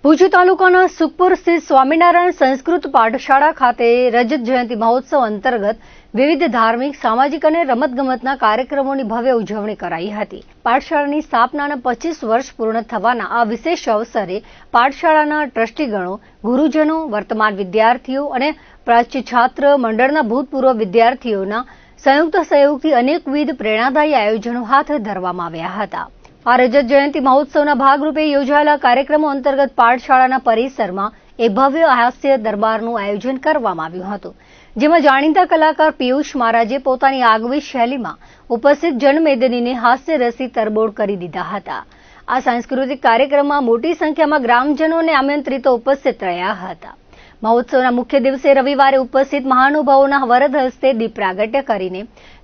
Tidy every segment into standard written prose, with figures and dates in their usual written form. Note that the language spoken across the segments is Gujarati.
ભુજ તાલુકાના સુખપુર સ્થિત સ્વામિનારાયણ સંસ્કૃત પાઠશાળા ખાતે રજત જયંતિ મહોત્સવ અંતર્ગત વિવિધ ધાર્મિક, સામાજિક અને રમતગમતના કાર્યક્રમોની ભવ્ય ઉજવણી કરાઈ હતી. પાઠશાળાની સ્થાપનાના 25 વર્ષ પૂર્ણ થવાના આ વિશેષ અવસરે પાઠશાળાના ટ્રસ્ટીગણો, ગુરુજનો, વર્તમાન વિદ્યાર્થીઓ અને પ્રાચ્ય છાત્ર મંડળના ભૂતપૂર્વ વિદ્યાર્થીઓના સંયુક્ત સહયોગથી અનેકવિધ પ્રેરણાદાયી આયોજનો હાથ ધરવામાં આવ્યા હતા. આ રજત જયંતિ મહોત્સવના ભાગરૂપે યોજાયેલા કાર્યક્રમો અંતર્ગત પાઠશાળાના પરિસરમાં એક ભવ્ય હાસ્ય દરબારનું આયોજન કરવામાં આવ્યું હતું, જેમાં જાણીતા કલાકાર પિયુષ મહારાજે પોતાની આગવી શૈલીમાં ઉપસ્થિત જનમેદનીને હાસ્યરસી તરબોળ કરી દીધા હતા. આ સાંસ્કૃતિક કાર્યક્રમમાં મોટી સંખ્યામાં ગ્રામજનોને આમંત્રિતો ઉપસ્થિત રહ્યા હતા. મહોત્સવના મુખ્ય દિવસે રવિવારે ઉપસ્થિત મહાનુભાવોના વરદ હસ્તે દીપ પ્રાગટ્ય કરીને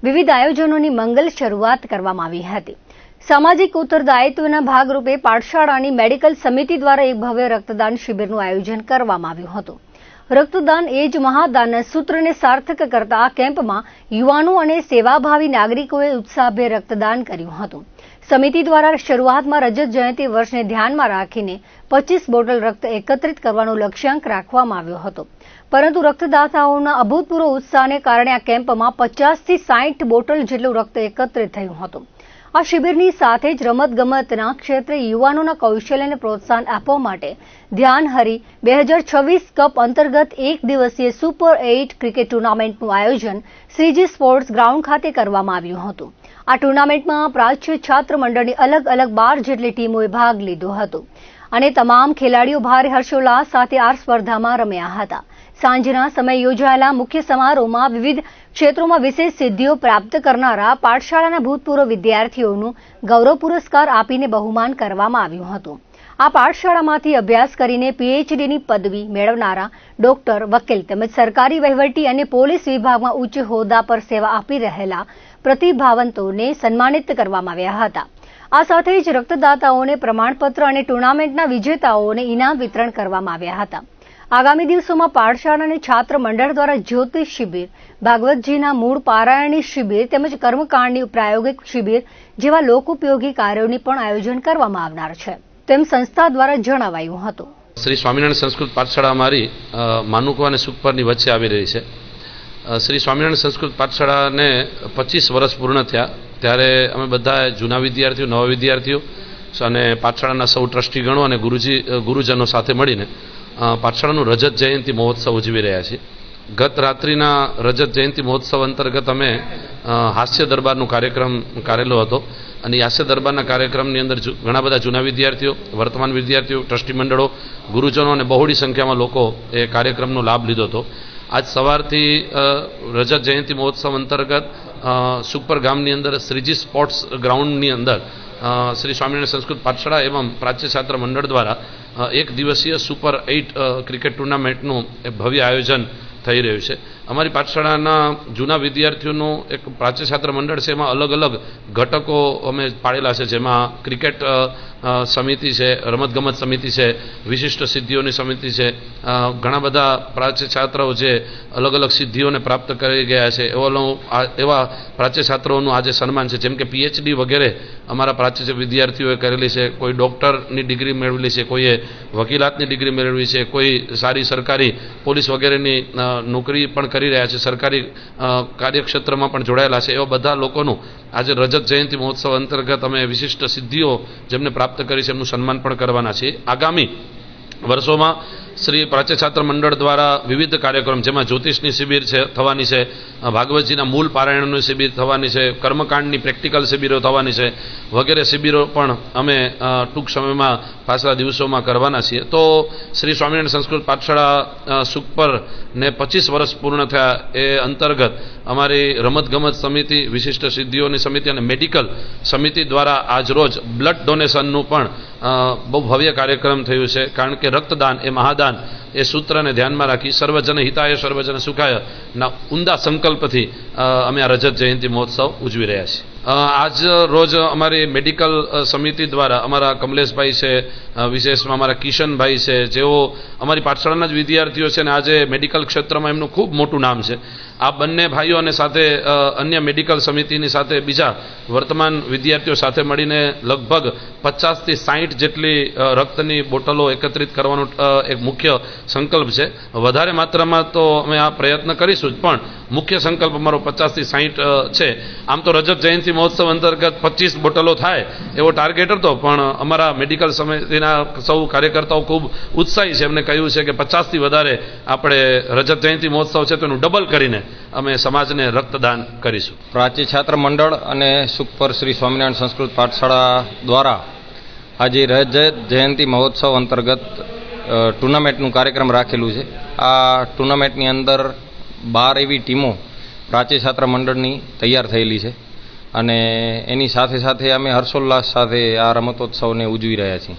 વિવિધ આયોજનોની મંગલ શરૂઆત કરવામાં આવી હતી. સામાજિક ઉત્તરદાયિત્વના ભાગરૂપે પાઠશાળાની મેડિકલ સમિતિ દ્વારા એક ભવ્ય રક્તદાન શિબિરનું આયોજન કરવામાં આવ્યું હતું. રક્તદાન એ જ મહાદાનના સૂત્રને સાર્થક કરતા આ કેમ્પમાં યુવાનો અને સેવાભાવી નાગરિકોએ ઉત્સાહભેર રક્તદાન કર્યું હતું. સમિતિ દ્વારા શરૂઆતમાં રજત જયંતિ વર્ષને ધ્યાનમાં રાખીને 25 બોટલ રક્ત એકત્રિત કરવાનો લક્ષ્યાંક રાખવામાં આવ્યો હતો, પરંતુ રક્તદાતાઓના અભૂતપૂર્વ ઉત્સાહને કારણે આ કેમ્પમાં 50 થી 60 બોટલ જેટલું રક્ત એકત્રિત થયું હતું. આ શિબિરની સાથે જ રમતગમતના ક્ષેત્રે યુવાનોના કૌશલ્યને પ્રોત્સાહન આપવા માટે ધ્યાન હરી 2026 કપ અંતર્ગત એક દિવસીય સુપર 8 ક્રિકેટ ટુર્નામેન્ટનું આયોજન શ્રીજી સ્પોર્ટ્સ ગ્રાઉન્ડ ખાતે કરવામાં આવ્યું હતું. આ ટુર્નામેન્ટમાં પ્રાચ્ય છાત્ર મંડળની અલગ અલગ 12 જેટલી ટીમોએ ભાગ લીધો હતો અને તમામ ખેલાડીઓ ભારે હર્ષોલ્લાસ સાથે આ સ્પર્ધામાં રમ્યા હતા. સાંજના સમયે યોજાયેલા મુખ્ય સમારોહમાં વિવિધ ક્ષેત્રોમાં વિશેષ સિદ્ધિઓ પ્રાપ્ત કરનારા પાઠશાળાના ભૂતપૂર્વ વિદ્યાર્થીઓનું ગૌરવ પુરસ્કાર આપીને બહુમાન કરવામાં આવ્યું હતું. આ પાઠશાળામાંથી અભ્યાસ કરીને પીએચડીની પદવી મેળવનારા ડોક્ટર, વકીલ તેમજ સરકારી વહીવટી અને પોલીસ વિભાગમાં ઉચ્ચ હોદ્દા પર સેવા આપી રહેલા પ્રતિભાવંતોને સન્માનિત કરવામાં આવ્યા હતા. આ સાથે જ રક્તદાતાઓને પ્રમાણપત્ર અને ટુર્નામેન્ટના વિજેતાઓને ઇનામ વિતરણ કરવામાં આવ્યા હતા. આગામી દિવસોમાં પાઠશાળા અને છાત્ર મંડળ દ્વારા જ્યોતિષ શિબિર, ભાગવતજીના મૂળ પારાયણી શિબિર તેમજ કર્મકાંડની પ્રાયોગિક શિબિર જેવા લોકોપયોગી કાર્યોની પણ આયોજન કરવામાં આવનાર છે, તેમ સંસ્થા દ્વારા જણાવાયું હતું. શ્રી સ્વામિનારાયણ સંસ્કૃત પાઠશાળા અમારી માનુકવા અને સુખપરની વચ્ચે આવી રહી છે. શ્રી સ્વામિનારાયણ સંસ્કૃત પાઠશાળાને 25 વર્ષ પૂર્ણ થયા ત્યારે અમે બધા જૂના વિદ્યાર્થીઓ, નવા વિદ્યાર્થીઓ અને પાઠશાળાના સૌ ટ્રસ્ટીગણો અને ગુરુજનો સાથે મળીને પાઠશાળાનું રજત જયંતિ મહોત્સવ ઉજવી રહ્યા છીએ. ગત રાત્રિના રજત જયંતિ મહોત્સવ અંતર્ગત અમે હાસ્ય દરબારનો કાર્યક્રમ કરેલો હતો અને હાસ્ય દરબારના કાર્યક્રમની અંદર ઘણા બધા જૂના વિદ્યાર્થીઓ, વર્તમાન વિદ્યાર્થીઓ, ટ્રસ્ટી મંડળો, ગુરુજનો અને બહોળી સંખ્યામાં લોકો એ કાર્યક્રમનો લાભ લીધો હતો. આજ સવારથી રજત જયંતિ મહોત્સવ અંતર્ગત સુખપર ગામની અંદર શ્રીજી સ્પોર્ટ્સ ગ્રાઉન્ડની અંદર શ્રી સ્વામિનારાયણ સંસ્કૃત પાઠશાળા એવં પ્રાચ્ય છાત્ર મંડળ દ્વારા એક દિવસીય સુપર 8 ક્રિકેટ ટુર્નામેન્ટનું ભવ્ય આયોજન થઈ રહ્યું છે. અમારી પાઠશાળાના જૂના વિદ્યાર્થીઓનું એક પ્રાચ્ય છાત્ર મંડળ છે, એમાં અલગ અલગ ઘટકો અમે પાડેલા છે, જેમાં ક્રિકેટ સમિતિ છે, રમતગમત સમિતિ છે, વિશિષ્ટ સિદ્ધિઓની સમિતિ છે. ઘણા બધા પ્રાચ્ય છાત્રો જે અલગ અલગ સિદ્ધિઓને પ્રાપ્ત કરી ગયા છે એવા પ્રાચ્ય છાત્રોનું આજે સન્માન છે, જેમ કે પીએચડી વગેરે અમારા પ્રાચ્ય વિદ્યાર્થીઓએ કરેલી છે. કોઈ ડૉક્ટરની ડિગ્રી મેળવેલી છે, કોઈએ વકીલાતની ડિગ્રી મેળવી છે, કોઈ સારી સરકારી પોલીસ વગેરેની નોકરી પણ કરી રહ્યા છે, સરકારી કાર્યક્ષેત્રમાં પણ જોડાયેલા છે. એવા બધા લોકોનું આજે રજત જયંતિ મહોત્સવ અંતર્ગત અમે વિશિષ્ટ સિદ્ધિઓ જેમને પ્રાપ્ત કરી છે એમનું સન્માન પણ કરવાના છીએ. આગામી વર્ષોમાં શ્રી પ્રાચ્ય છાત્ર મંડળ દ્વારા વિવિધ કાર્યક્રમ, જેમાં જ્યોતિષની શિબિર છે થવાની છે, ભાગવતજીના મૂળ પારાયણની શિબિર થવાની છે, કર્મકાંડની પ્રેક્ટિકલ શિબિરો થવાની છે વગેરે શિબિરો પણ અમે ટૂંક સમયમાં પાછલા દિવસોમાં કરવાના છીએ. તો શ્રી સ્વામિનારાયણ સંસ્કૃત પાઠશાળા સુખપરને 25 વર્ષ પૂર્ણ થયા એ અંતર્ગત અમારી રમતગમત સમિતિ, વિશિષ્ટ સિદ્ધિઓની સમિતિ અને મેડિકલ સમિતિ દ્વારા આજરોજ બ્લડ ડોનેશનનું પણ બહુ ભવ્ય કાર્યક્રમ થયું છે. કારણ કે રક્તદાન એ મહાદાન એ સૂત્રને ધ્યાનમાં રાખી સર્વજન હિતાય સર્વજન સુખાય ના ઉમદા સંકલ્પથી અમે આ રજત જયંતિ મહોત્સવ ઉજવી રહ્યા છીએ. આજ રોજ અમારી મેડિકલ સમિતિ દ્વારા અમારા કમલેશભાઈ છે, વિશેષમાં અમારા કિશનભાઈ છે, જેઓ અમારી પાઠશાળાના જ વિદ્યાર્થીઓ છે અને આજે મેડિકલ ક્ષેત્રમાં એમનું ખૂબ મોટું નામ છે. આ બંને ભાઈઓ અને સાથે અન્ય મેડિકલ સમિતિની સાથે બીજા વર્તમાન વિદ્યાર્થીઓ સાથે મળીને લગભગ 50 થી 60 જેટલી રક્તની બોટલો એકત્રિત કરવાનો એક મુખ્ય સંકલ્પ છે. વધારે માત્રામાં તો અમે આ પ્રયત્ન કરીશું જ, પણ મુખ્ય સંકલ્પ અમારો 50 થી 60 છે. આમ તો રજત જયંતિ મહોત્સવ અંતર્ગત 25 બોટલો થાય એવો ટાર્ગેટ હતો, પણ અમારા મેડિકલ સમિતિના સૌ કાર્યકર્તાઓ ખૂબ ઉત્સાહી છે. એમને કહ્યું છે કે 50 થી વધારે આપણે રજત જયંતિ મહોત્સવ છે તો એનું ડબલ કરીને અમે સમાજને રક્તદાન કરીશું. પ્રાચી છાત્ર મંડળ અને સુખપર શ્રી સ્વામિનારાયણ સંસ્કૃત પાઠશાળા દ્વારા આજે રજત જયંતિ મહોત્સવ અંતર્ગત ટુર્નામેન્ટનું કાર્યક્રમ રાખેલું છે. આ ટુર્નામેન્ટની અંદર 12 એવી ટીમો પ્રાચી છાત્ર મંડળની તૈયાર થયેલી છે અને એની સાથે સાથે અમે હર્ષોલ્લાસ સાથે આ રમતોત્સવને ઉજવી રહ્યા છીએ.